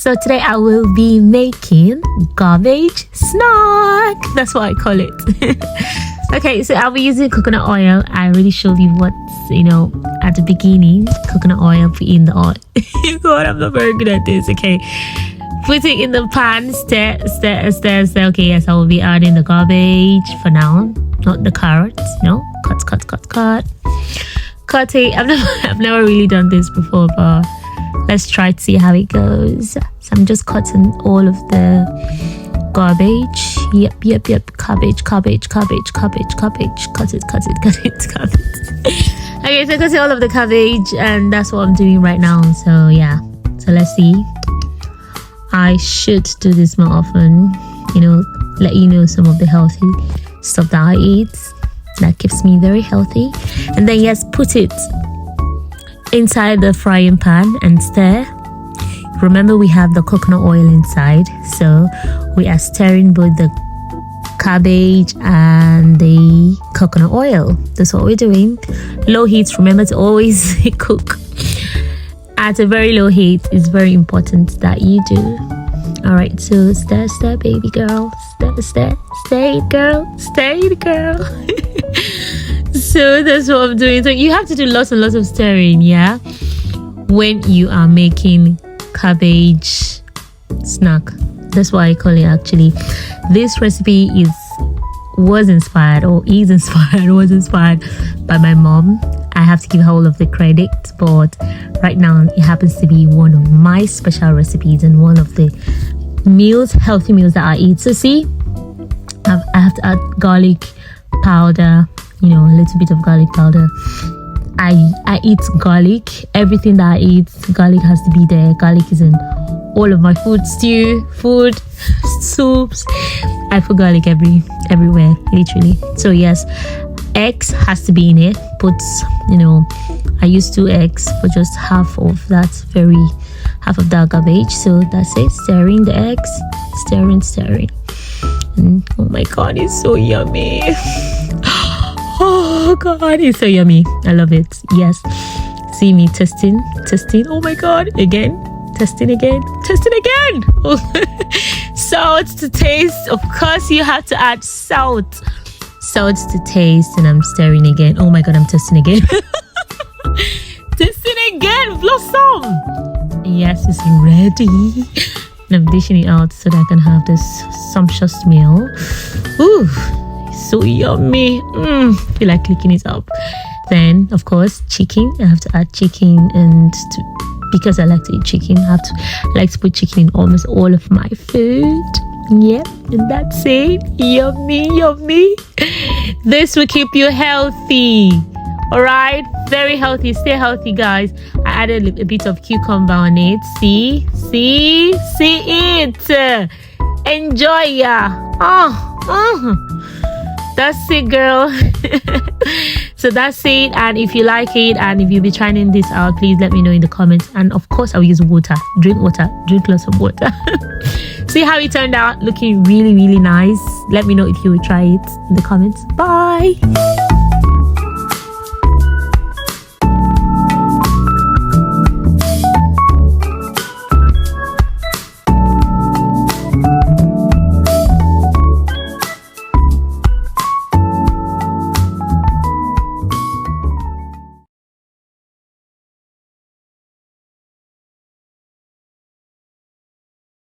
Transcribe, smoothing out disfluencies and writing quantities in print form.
So today I will be making garbage snack. That's what I call it. Okay, so I'll be using coconut oil. I already showed you what's, at the beginning. Coconut oil, put in the oil. God, I'm not very good at this. Okay, put it in the pan, stir. Okay, yes, I will be adding the garbage for now, not the carrots. No, cut it. I've never really done this before, but let's try to see how it goes. So I'm just cutting all of the garbage. Yep. Cabbage. Cut it. Okay, so cutting all of the cabbage, and that's what I'm doing right now. So yeah, so let's see. I should do this more often, let you know some of the healthy stuff that I eat that keeps me very healthy. And then yes, put it inside the frying pan and stir. Remember, we have the coconut oil inside, so we are stirring both the cabbage and the coconut oil. That's what we're doing. Low heat. Remember to always cook at a very low heat. It's very important that you do. All right, so stir, baby girl. Stir it, girl. So that's what I'm doing. So you have to do lots and lots of stirring, yeah, when you are making cabbage snack. That's why I call it. Actually, this recipe was inspired by my mom. I have to give her all of the credit, but right now it happens to be one of my special recipes and one of the healthy meals that I eat. So see, I have to add garlic powder, a little bit of garlic powder. I eat garlic. Everything that I eat, garlic has to be there. Garlic is in all of my food, soups. I put garlic everywhere, literally. So yes, eggs has to be in it. I use 2 eggs for just half of that garbage. So that's it. Stirring the eggs, stirring. And oh my god, it's so yummy. Oh god, it's so yummy. I love it. Yes. See me testing. Oh my god, again. Testing again. Salt to taste. Of course, you have to add salt to taste. And I'm stirring again. Oh my god, I'm testing again. Testing again. Blossom. Yes, it's ready. And I'm dishing it out so that I can have this sumptuous meal. Ooh, so yummy. Feel like clicking it up. Then of course, chicken. I have to add chicken, and because I like to eat chicken, I like to put chicken in almost all of my food. Yep, and that's it. Yummy. This will keep you healthy. All right, very healthy. Stay healthy, guys. I added a bit of cucumber on it. See it. Enjoy, yeah. That's it, girl. So that's it. And if you like it, and if you'll be trying this out, please let me know in the comments. And of course, I'll use water. Drink lots of water. See how it turned out, looking really nice. Let me know if you will try it in the comments. Bye.